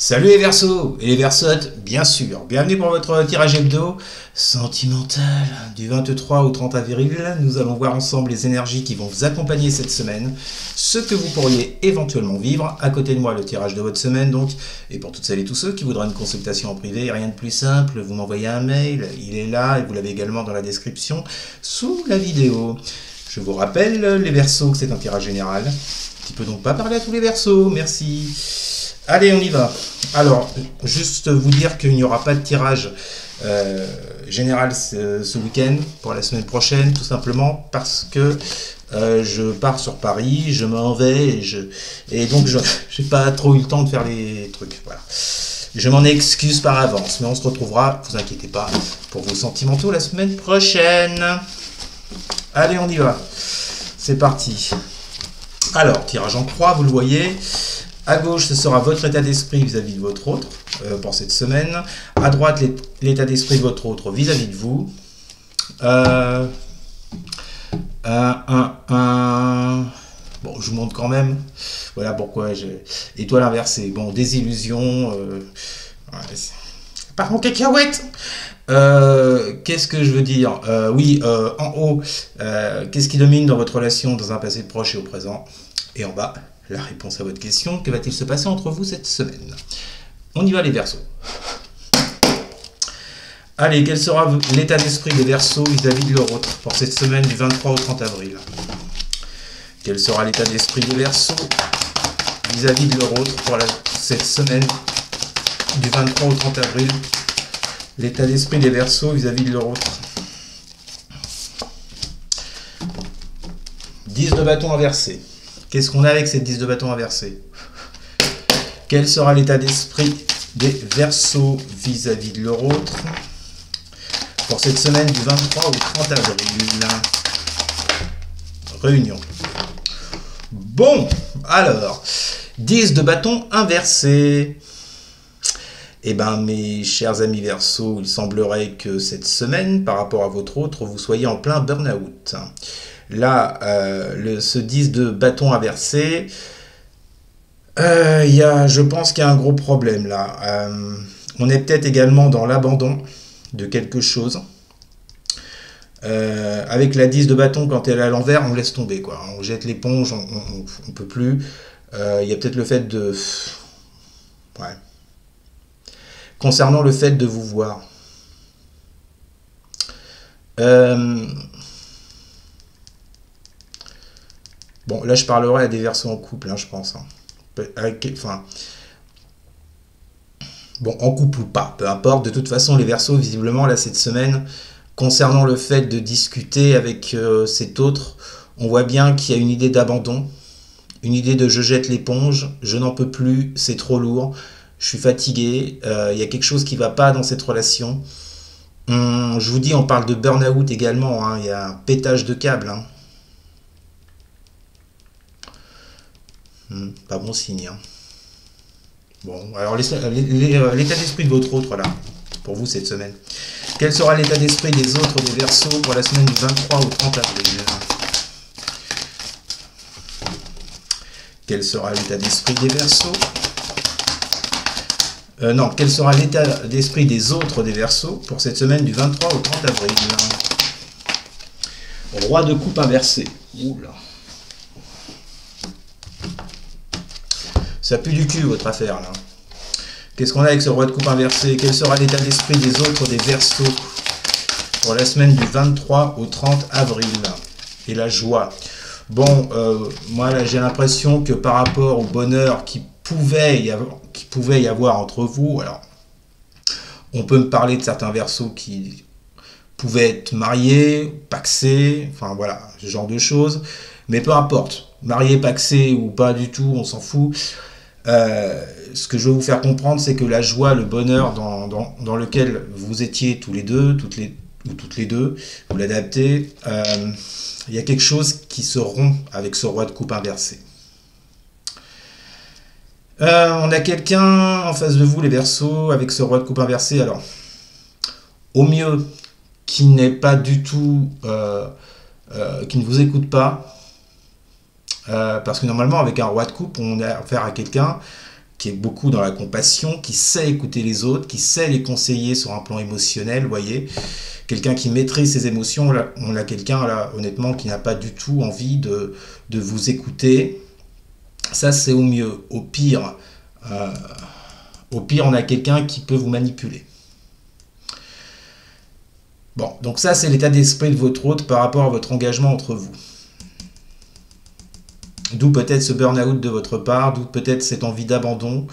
Salut les Verseaux et les Verseautes, bien sûr. Bienvenue pour votre tirage hebdo sentimental du 23 au 30 avril. Nous allons voir ensemble les énergies qui vont vous accompagner cette semaine, ce que vous pourriez éventuellement vivre. À côté de moi, le tirage de votre semaine donc. Et pour toutes celles et tous ceux qui voudraient une consultation en privé, rien de plus simple, vous m'envoyez un mail, il est là et vous l'avez également dans la description sous la vidéo. Je vous rappelle les Verseaux que c'est un tirage général. Qui peut donc pas parler à tous les Verseaux, merci. Allez, on y va. Alors, juste vous dire qu'il n'y aura pas de tirage général ce week-end, pour la semaine prochaine, tout simplement parce que je pars sur Paris, je m'en vais, et donc je n'ai pas trop eu le temps de faire les trucs. Voilà. Je m'en excuse par avance, mais on se retrouvera, vous inquiétez pas, pour vos sentimentaux la semaine prochaine. Allez, on y va. C'est parti. Alors, tirage en croix, vous le voyez. À gauche, ce sera votre état d'esprit vis-à-vis de votre autre pour cette semaine. À droite, l'état d'esprit de votre autre vis-à-vis de vous. Bon, je vous montre quand même. Voilà pourquoi j'ai... Étoile inversée. Bon, désillusion. Par contre, cacahuète. Qu'est-ce que je veux dire? Oui, en haut, qu'est-ce qui domine dans votre relation dans un passé proche et au présent? Et en bas, la réponse à votre question, que va-t-il se passer entre vous cette semaine? On y va les Verseaux. Allez, quel sera l'état d'esprit des Verseaux vis-à-vis de leur autre pour cette semaine du 23 au 30 avril? Quel sera l'état d'esprit des Verseaux vis-à-vis de leur autre pour cette semaine du 23 au 30 avril? L'état d'esprit des Verseaux vis-à-vis de leur autre. 10 de bâton inversé. Qu'est-ce qu'on a avec cette 10 de bâton inversé? Quel sera l'état d'esprit des Verseaux vis-à-vis de leur autre pour cette semaine du 23 au 30 avril? Réunion. Bon, alors, 10 de bâton inversé. Eh bien, mes chers amis Verseaux, il semblerait que cette semaine, par rapport à votre autre, vous soyez en plein burn-out. Là, ce 10 de bâton inversé, je pense qu'il y a un gros problème là. On est peut-être également dans l'abandon de quelque chose. Avec la 10 de bâton, quand elle est à l'envers, on laisse tomber, quoi. On jette l'éponge, on ne peut plus. Il y a peut-être le fait de... Ouais. Concernant le fait de vous voir. Bon, là, je parlerai à des Verseaux en couple, hein, je pense. Hein. Bon, en couple ou pas, peu importe. De toute façon, les Verseaux, visiblement, là, cette semaine, concernant le fait de discuter avec cet autre, on voit bien qu'il y a une idée d'abandon, une idée de je jette l'éponge, je n'en peux plus, c'est trop lourd, je suis fatigué, il y a quelque chose qui ne va pas dans cette relation. Je vous dis, on parle de burn-out également, hein, il y a un pétage de câble. Hein. Pas bon signe. Hein. Bon, alors l'état d'esprit de votre autre, là, pour vous cette semaine. Quel sera l'état d'esprit des autres des Verseaux pour la semaine du 23 au 30 avril? Quel sera l'état d'esprit des Verseaux? Non, quel sera l'état d'esprit des autres des Verseaux pour cette semaine du 23 au 30 avril? Roi de coupe inversé. Oula. Ça pue du cul, votre affaire, là. Qu'est-ce qu'on a avec ce roi de coupe inversé? Quel sera l'état d'esprit des autres des Verseaux pour la semaine du 23 au 30 avril? Et la joie. Bon, moi, là, j'ai l'impression que par rapport au bonheur qui pouvait y avoir entre vous, alors, on peut me parler de certains Verseaux qui pouvaient être mariés, pacsés, enfin, voilà, ce genre de choses. Mais peu importe, mariés, pacsés ou pas du tout, on s'en fout. Ce que je veux vous faire comprendre, c'est que la joie, le bonheur dans lequel vous étiez tous les deux, toutes les deux, vous l'adaptez, il y a quelque chose qui se rompt avec ce roi de coupe inversé. On a quelqu'un en face de vous, les Verseaux, avec ce roi de coupe inversé, alors, au mieux, qui n'est pas du tout, qui ne vous écoute pas, parce que normalement, avec un roi de coupe, on a affaire à quelqu'un qui est beaucoup dans la compassion, qui sait écouter les autres, qui sait les conseiller sur un plan émotionnel, vous voyez. Quelqu'un qui maîtrise ses émotions, là, on a quelqu'un, là, honnêtement, qui n'a pas du tout envie de vous écouter. Ça, c'est au mieux. Au pire, on a quelqu'un qui peut vous manipuler. Bon, donc ça, c'est l'état d'esprit de votre hôte par rapport à votre engagement entre vous. D'où peut-être ce burn-out de votre part, d'où peut-être cette envie d'abandon.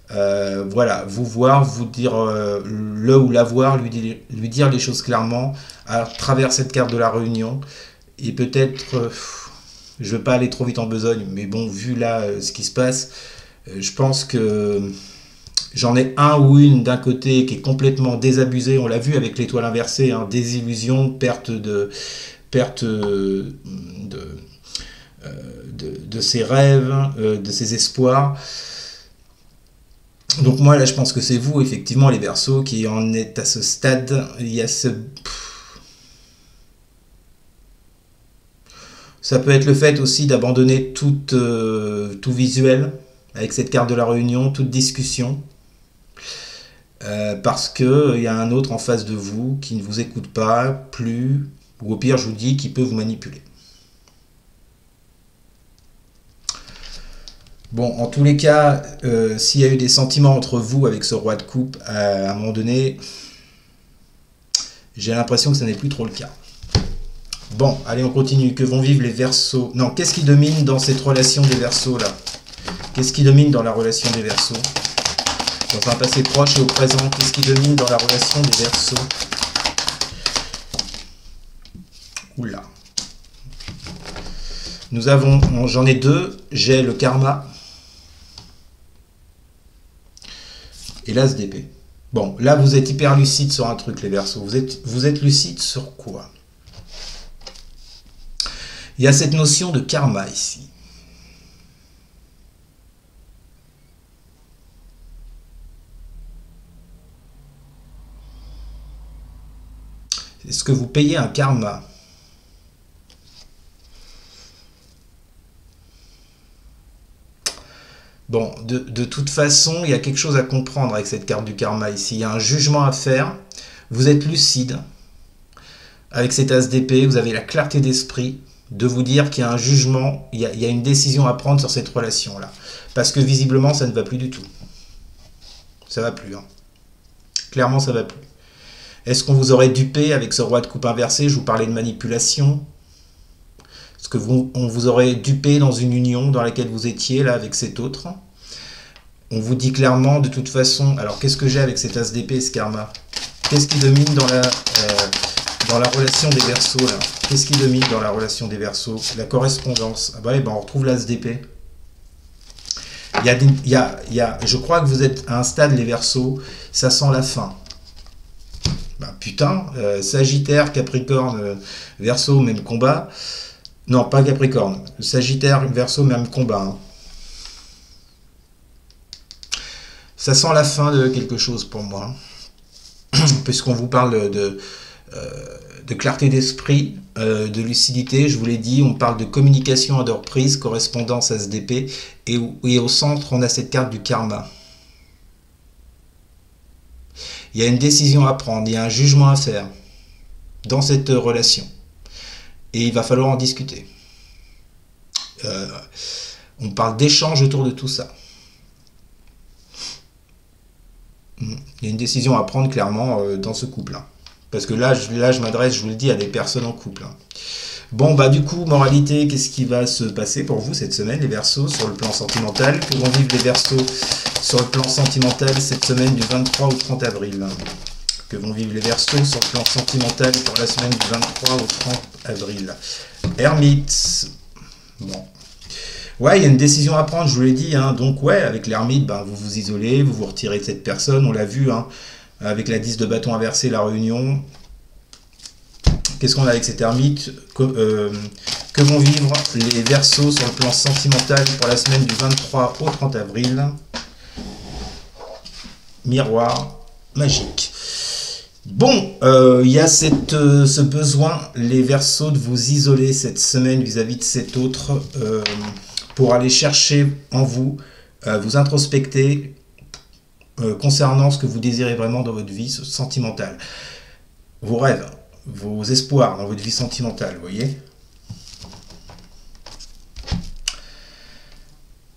Voilà, vous voir, vous dire le ou la voir, lui dire les choses clairement à travers cette carte de la réunion. Et peut-être, je ne veux pas aller trop vite en besogne, mais bon, vu là ce qui se passe, je pense que j'en ai un ou une d'un côté qui est complètement désabusé. On l'a vu avec l'étoile inversée, hein, désillusion, perte de ses rêves, de ses espoirs. Donc moi là je pense que c'est vous effectivement les Verseaux qui en êtes à ce stade. Il y a ça peut être le fait aussi d'abandonner tout visuel avec cette carte de la réunion, toute discussion, parce que il y a un autre en face de vous qui ne vous écoute pas plus, ou au pire je vous dis qui peut vous manipuler. Bon, en tous les cas, s'il y a eu des sentiments entre vous avec ce roi de coupe, à un moment donné, j'ai l'impression que ce n'est plus trop le cas. Bon, allez, on continue. Que vont vivre les Verseaux? Non, qu'est-ce qui domine dans cette relation des Verseaux, là? Qu'est-ce qui domine dans la relation des Verseaux? Dans un passé proche et au présent, qu'est-ce qui domine dans la relation des Verseaux? Oula. Nous avons, j'en ai deux, j'ai le karma et l'as d'épée. Bon, là vous êtes hyper lucide sur un truc les Verseaux. Vous êtes lucide sur quoi? Il y a cette notion de karma ici. Est-ce que vous payez un karma? Bon, de toute façon, il y a quelque chose à comprendre avec cette carte du karma ici. Il y a un jugement à faire. Vous êtes lucide. Avec cet as d'épée, vous avez la clarté d'esprit de vous dire qu'il y a un jugement, il y a une décision à prendre sur cette relation-là. Parce que visiblement, ça ne va plus du tout. Ça ne va plus. Hein. Clairement, ça ne va plus. Est-ce qu'on vous aurait dupé avec ce roi de coupe inversé? Je vous parlais de manipulation. Est-ce qu'on vous aurait dupé dans une union dans laquelle vous étiez, là, avec cet autre? On vous dit clairement, de toute façon... Alors, qu'est-ce que j'ai avec cet as d'épée, ce karma? Qu'est-ce qui domine dans la relation des Verseaux, là? Qu'est-ce qui domine dans la relation des Verseaux? La correspondance. Ah bah oui, bah on retrouve l'as d'épée. Je crois que vous êtes à un stade, les Verseaux, ça sent la fin. Bah putain, Sagittaire, Capricorne, Verseau, même combat... Non, pas Capricorne. Sagittaire, Verseau, même combat. Hein. Ça sent la fin de quelque chose pour moi. Puisqu'on vous parle de clarté d'esprit, de lucidité, je vous l'ai dit, on parle de communication à deux reprises, correspondance à SDP, et au centre, on a cette carte du karma. Il y a une décision à prendre, il y a un jugement à faire dans cette relation. Et il va falloir en discuter. On parle d'échange autour de tout ça. Il y a une décision à prendre clairement dans ce couple-là. Parce que là, je m'adresse, je vous le dis, à des personnes en couple. Hein. Bon, bah du coup, moralité, qu'est-ce qui va se passer pour vous cette semaine, les Verseaux, sur le plan sentimental? Que vont vivre les Verseaux sur le plan sentimental cette semaine du 23 au 30 avril? Que vont vivre les Verseaux sur le plan sentimental pour la semaine du 23 au 30 avril. Hermite. Bon. Ouais, il y a une décision à prendre, je vous l'ai dit. Hein. Donc, ouais, avec l'ermite, ben, vous vous isolez, vous vous retirez de cette personne. On l'a vu, hein, avec la 10 de bâton inversé, la réunion. Qu'est-ce qu'on a avec cet ermite? Que vont vivre les Verseaux sur le plan sentimental pour la semaine du 23 au 30 avril? Miroir magique. Bon, il y a ce besoin, les Verseaux, de vous isoler cette semaine vis-à-vis de cet autre pour aller chercher en vous vous introspecter concernant ce que vous désirez vraiment dans votre vie sentimentale. Vos rêves, vos espoirs dans votre vie sentimentale, vous voyez.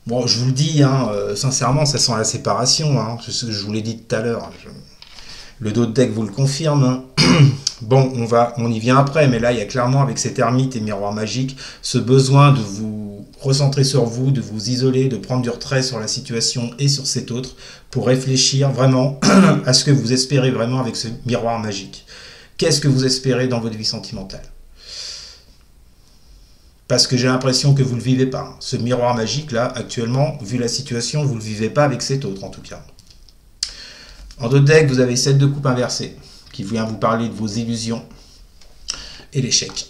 Bon, je vous le dis, hein, sincèrement, ça sent la séparation. Hein, je vous l'ai dit tout à l'heure. Le dos de deck vous le confirme. Hein. Bon, on y vient après, mais là, il y a clairement, avec cet ermite et miroir magique, ce besoin de vous recentrer sur vous, de vous isoler, de prendre du retrait sur la situation et sur cet autre, pour réfléchir vraiment à ce que vous espérez vraiment avec ce miroir magique. Qu'est-ce que vous espérez dans votre vie sentimentale? Parce que j'ai l'impression que vous ne le vivez pas. Ce miroir magique, là, actuellement, vu la situation, vous ne le vivez pas avec cet autre, en tout cas. En dos de deck, vous avez 7 de coupe inversée, qui vient vous parler de vos illusions et l'échec.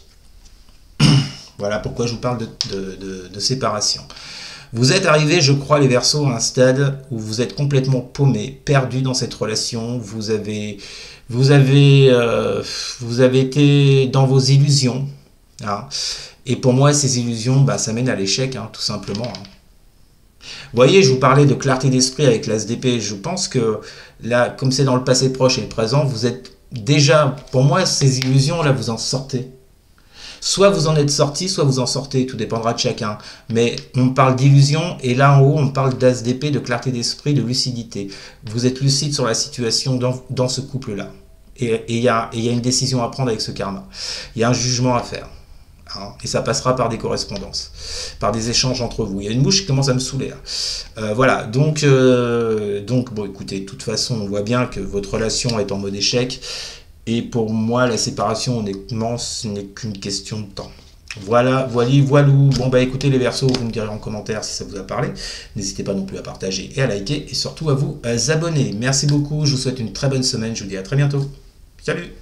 Voilà pourquoi je vous parle de séparation. Vous êtes arrivé, je crois, les Verseaux, à un stade où vous êtes complètement paumé, perdu dans cette relation. Vous avez été dans vos illusions. Hein. Et pour moi, ces illusions, bah, ça mène à l'échec, hein, tout simplement. Hein. Vous voyez, je vous parlais de clarté d'esprit avec l'As d'épée. Je pense que là, comme c'est dans le passé proche et le présent, vous êtes déjà, pour moi, ces illusions, là, vous en sortez. Soit vous en êtes sorti, soit vous en sortez, tout dépendra de chacun. Mais on parle d'illusion, et là en haut, on parle d'As d'épée, de clarté d'esprit, de lucidité. Vous êtes lucide sur la situation dans ce couple-là. Et il y a une décision à prendre avec ce karma. Il y a un jugement à faire. Hein, et ça passera par des correspondances, par des échanges entre vous. Il y a une mouche qui commence à me saouler. Voilà, donc bon, écoutez, de toute façon, on voit bien que votre relation est en mode échec. Et pour moi, la séparation, honnêtement, ce n'est qu'une question de temps. Voilà. Bon, bah écoutez les Verseaux, vous me direz en commentaire si ça vous a parlé. N'hésitez pas non plus à partager et à liker. Et surtout à vous abonner. Merci beaucoup, je vous souhaite une très bonne semaine. Je vous dis à très bientôt. Salut!